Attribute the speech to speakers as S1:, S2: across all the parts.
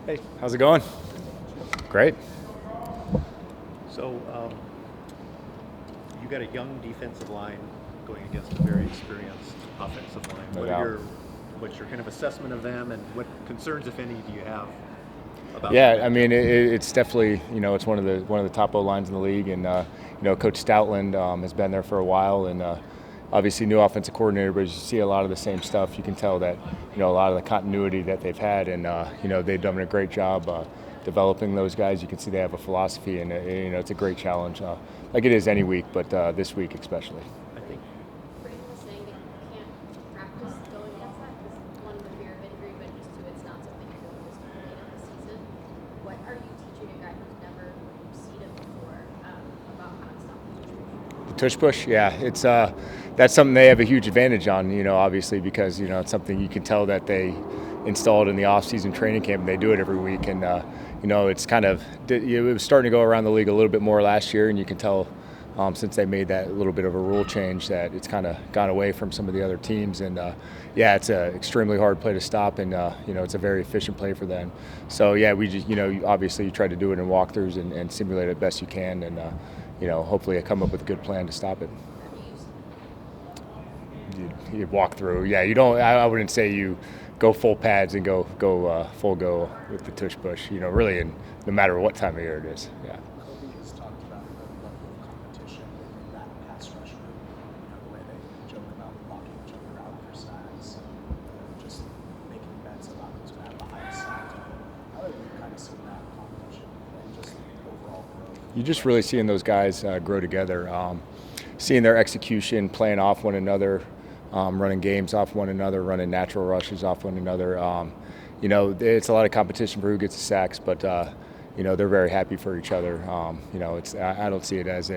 S1: Hey, how's it going? Great.
S2: So you got a young defensive line going against a very experienced offensive line.
S1: No doubt.
S2: What's your kind of assessment of them, and what concerns, if any, do you have about
S1: Yeah,
S2: them?
S1: I mean, it's definitely, it's one of the top O-lines in the league, and Coach Stoutland has been there for a while, and obviously new offensive coordinator, but as you see a lot of the same stuff, you can tell that a lot of the continuity that they've had, and they've done a great job developing those guys. You can see they have a philosophy, and it's a great challenge, like it is any week, but this week especially.
S2: I think
S3: Brandon was saying that you can't practice going against that because one, the fear of injury, but just two, it's not something you're doing this late in the season. What are you teaching a guy who's never seen it before about how to stop the
S1: Tush Push, yeah, it's that's something they have a huge advantage on, obviously because it's something you can tell that they installed in the off-season training camp, and they do it every week, and it's kind of it was starting to go around the league a little bit more last year, and you can tell since they made that little bit of a rule change that it's kind of gone away from some of the other teams, and yeah, it's an extremely hard play to stop, and it's a very efficient play for them. So yeah, we just obviously you try to do it in walkthroughs and simulate it best you can, and hopefully I come up with a good plan to stop it. You walk through. Yeah, you don't. I wouldn't say you go full pads and go full go with the tush push. Really, and no matter what time of year it is. Yeah.
S4: Kobe has talked about the level of competition in that pass rush group, the way they joke about blocking each other out for sacks, just making bets about who's going to have the highest sack total. How have you kind of seen that competition and just overall growth?
S1: You're just really seeing those guys grow together, seeing their execution, playing off one another, running games off one another, running natural rushes off one another. It's a lot of competition for who gets the sacks, but they're very happy for each other. I don't see it as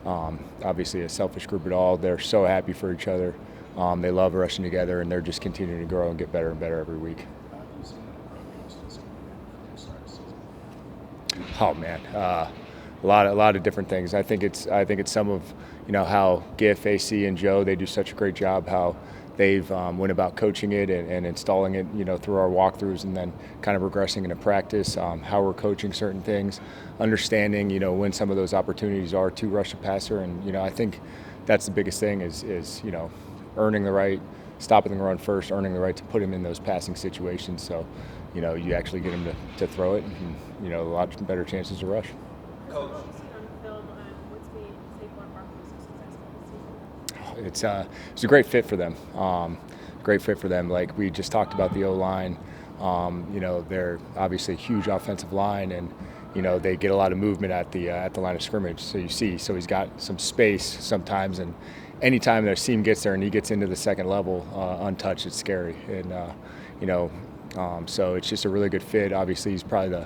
S1: obviously a selfish group at all. They're so happy for each other. They love rushing together, and they're just continuing to grow and get better and better every week.
S4: How have you seen the programs just from the start of the season?
S1: Oh man, a lot of different things. I think it's some of how GIF, AC, and Joe, they do such a great job how they've went about coaching it and installing it through our walkthroughs, and then kind of regressing into practice, how we're coaching certain things, understanding when some of those opportunities are to rush a passer, and I think that's the biggest thing is earning the right, stopping the run first, earning the right to put him in those passing situations, so you actually get him to throw it, and a lot better chances to rush.
S3: Coach. What you've seen on film, what's made Saquon Barkley so successful this season?
S1: It's a great fit for them. Great fit for them. Like we just talked about the O-line. They're obviously a huge offensive line, and they get a lot of movement at the line of scrimmage. So he's got some space sometimes, and anytime their seam gets there and he gets into the second level untouched, it's scary. And so it's just a really good fit. Obviously, he's probably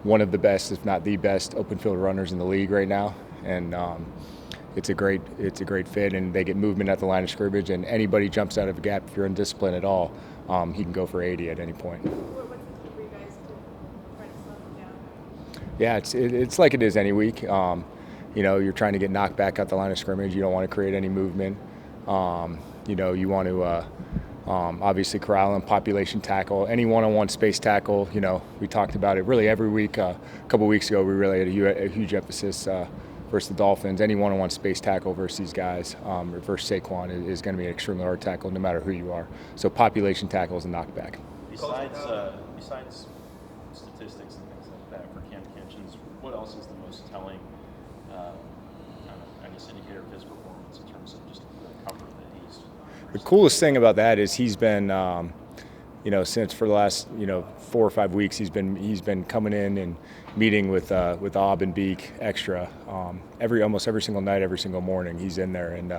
S1: one of the best, if not the best, open field runners in the league right now, and it's a great fit. And they get movement at the line of scrimmage, and anybody jumps out of a gap, if you're in discipline at all, he can go for 80 at any point.
S3: What's the key for you guys to try to slow him down?
S1: Yeah, it's like it is any week. You're trying to get knocked back at the line of scrimmage. You don't want to create any movement. You want to obviously corral and population tackle, any one-on-one space tackle. We talked about it really every week. A couple weeks ago, we really had a huge emphasis versus the Dolphins. Any one-on-one space tackle versus these guys, versus Saquon, is going to be an extremely hard tackle no matter who you are. So population tackle is a knockback.
S5: Besides statistics and things like that for Kam Kinchens, what else is the most telling, indicator of his performance in terms of just the comfort that he's?
S1: The coolest thing about that is he's been, since for the last 4 or 5 weeks, he's been coming in and meeting with Ob and Beak extra almost every single night, every single morning. He's in there, and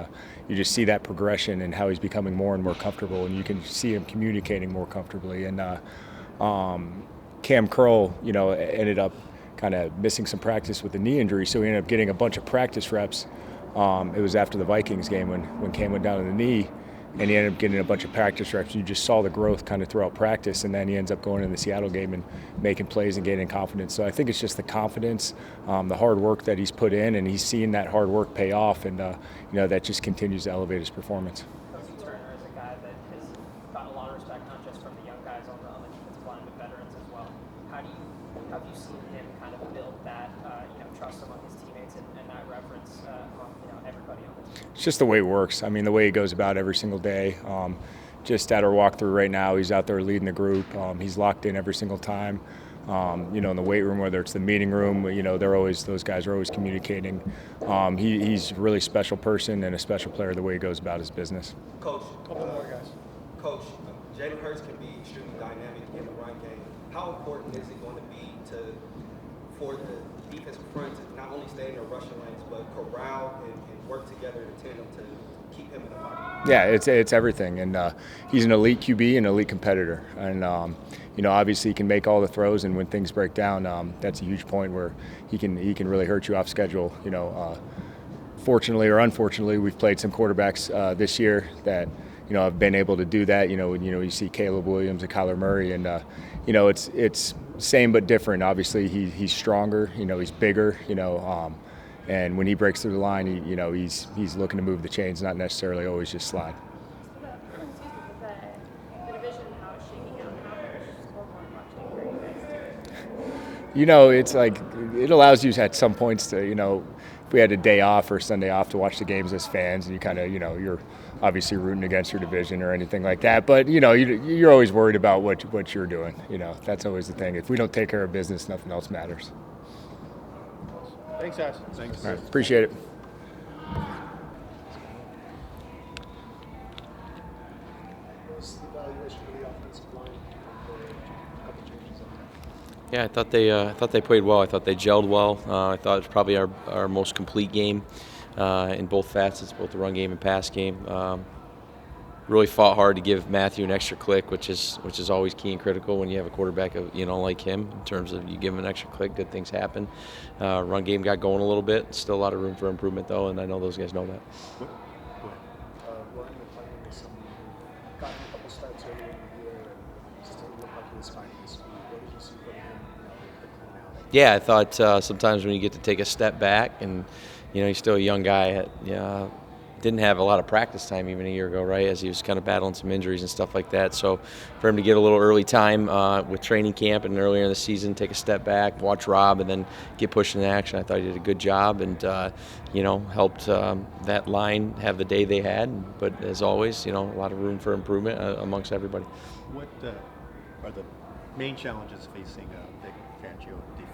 S1: you just see that progression and how he's becoming more and more comfortable, and you can see him communicating more comfortably. And Cam Curl, ended up kind of missing some practice with the knee injury, so he ended up getting a bunch of practice reps. It was after the Vikings game when Cam went down to the knee, and he ended up getting a bunch of practice reps. You just saw the growth kind of throughout practice, and then he ends up going in the Seattle game and making plays and gaining confidence. So I think it's just the confidence, the hard work that he's put in, and he's seen that hard work pay off, and that just continues to elevate his performance.
S6: Turner is a guy that has gotten a lot of respect, not just from the young guys on the defensive line, but veterans as well. Have you seen him kind of build that trust among his teammates and that reference among everybody on the team?
S1: It's just the way it works. I mean, the way he goes about every single day. Just at our walkthrough right now, he's out there leading the group. He's locked in every single time. In the weight room, whether it's the meeting room, those guys are always communicating. He's a really special person and a special player the way he goes about his business.
S7: Coach, Coach, Jalen Hurts can be extremely dynamic in the run game. How important is it going to be for the defensive front to not only stay in their rushing lanes, but corral and work together in tandem to keep him in the pocket?
S1: Yeah, it's everything, and he's an elite QB and an elite competitor, and obviously he can make all the throws, and when things break down, that's a huge point where he can really hurt you off schedule. Fortunately or unfortunately, we've played some quarterbacks this year that have been able to do that. You see Caleb Williams and Kyler Murray, and it's same but different. Obviously, he's stronger. He's bigger. And when he breaks through the line, he's looking to move the chains, not necessarily always just slide.
S3: The division, how it's shaking out, how much scoreboard watching for you guys too?
S1: It's like it allows you at some points to, if we had a day off or Sunday off to watch the games as fans, and you kind of, you're obviously rooting against your division or anything like that. But, you're always worried about what you're doing. That's always the thing. If we don't take care of business, nothing else matters.
S2: Thanks, guys. Thanks.
S1: All right, appreciate it.
S4: What's the evaluation of the offensive line for a couple changes up there?
S8: Yeah, I thought they played well. I thought they gelled well. I thought it was probably our most complete game in both facets, both the run game and pass game. Really fought hard to give Matthew an extra click, which is always key and critical when you have a quarterback like him. In terms of you give him an extra click, good things happen. Run game got going a little bit. Still a lot of room for improvement though, and I know those guys know that.
S4: Ryan McClellan is someone who got a couple starts earlier in the year and still looked like he was finding his speed. What did you see from him quickly now?
S8: Yeah, I thought sometimes when you get to take a step back and he's still a young guy. Didn't have a lot of practice time even a year ago, right, as he was kind of battling some injuries and stuff like that. So for him to get a little early time with training camp and earlier in the season, take a step back, watch Rob, and then get pushed into action, I thought he did a good job and, helped that line have the day they had. But as always, a lot of room for improvement amongst everybody.
S2: What are the main challenges facing Vic Fangio Defense?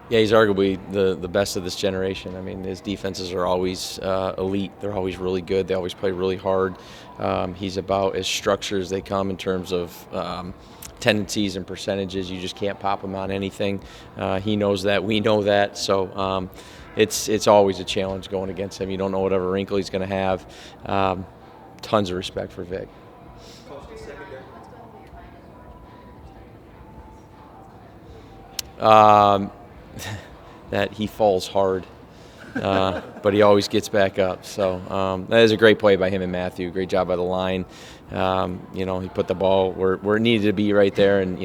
S8: Yeah, he's arguably the best of this generation. I mean, his defenses are always elite. They're always really good. They always play really hard. He's about as structured as they come in terms of tendencies and percentages. You just can't pop him on anything. He knows that. We know that. So it's always a challenge going against him. You don't know whatever wrinkle he's going to have. Tons of respect for Vic. That he falls hard, but he always gets back up. So that is a great play by him and Matthew. Great job by the line. He put the ball where it needed to be right there, and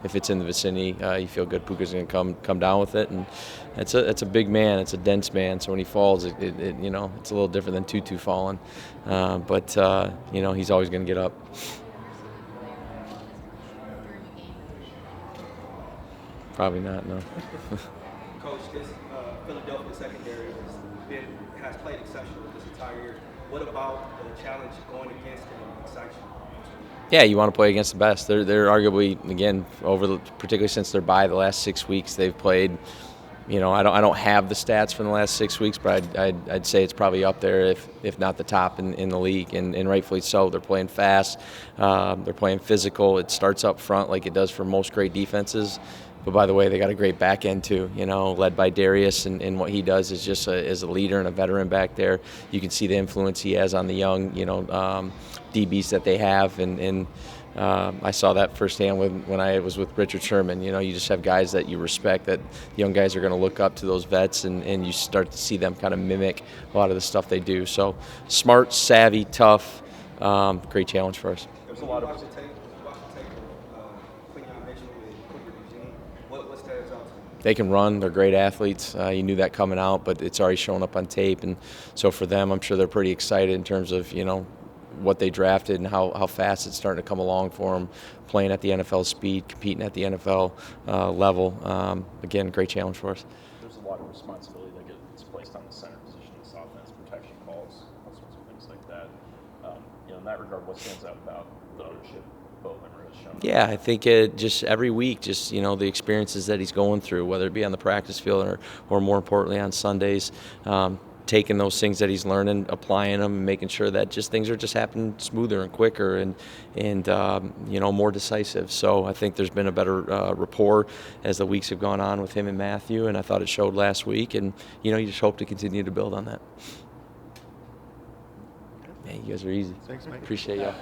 S8: if it's in the vicinity, you feel good. Puka's going to come down with it, and it's a big man. It's a dense man. So when he falls, it's a little different than Tutu falling, but he's always going to get up. Probably not, no.
S7: Coach, this Philadelphia secondary has played exceptional this entire year. What about the challenge going against them excites you?
S8: Yeah, you want to play against the best. They're arguably, again, particularly since they're by the last 6 weeks, they've played. I don't have the stats from the last 6 weeks, but I'd say it's probably up there, if not the top in the league, and rightfully so. They're playing fast. They're playing physical. It starts up front like it does for most great defenses. But by the way, they got a great back end too, led by Darius, and what he does is just as a leader and a veteran back there. You can see the influence he has on the young, DBs that they have, and I saw that firsthand when I was with Richard Sherman. You just have guys that you respect, that young guys are going to look up to those vets, and you start to see them kind of mimic a lot of the stuff they do. So smart, savvy, tough, great challenge for us.
S7: There's a lot of
S8: They can run. They're great athletes. You knew that coming out, but it's already shown up on tape. And so for them, I'm sure they're pretty excited in terms of, what they drafted and how fast it's starting to come along for him, playing at the NFL speed, competing at the NFL level. Again, great challenge for us.
S5: There's a lot of responsibility that gets placed on the center position in this offense, protection calls, all sorts of things like that. In that regard, what stands out about the ownership Beaux Limmer has shown?
S8: Yeah, I think it just every week, just the experiences that he's going through, whether it be on the practice field or more importantly on Sundays, taking those things that he's learning, applying them, and making sure that just things are just happening smoother and quicker and more decisive. So I think there's been a better rapport as the weeks have gone on with him and Matthew, and I thought it showed last week. And you just hope to continue to build on that. Man, you guys are easy.
S2: Thanks, Mike.
S8: Appreciate y'all.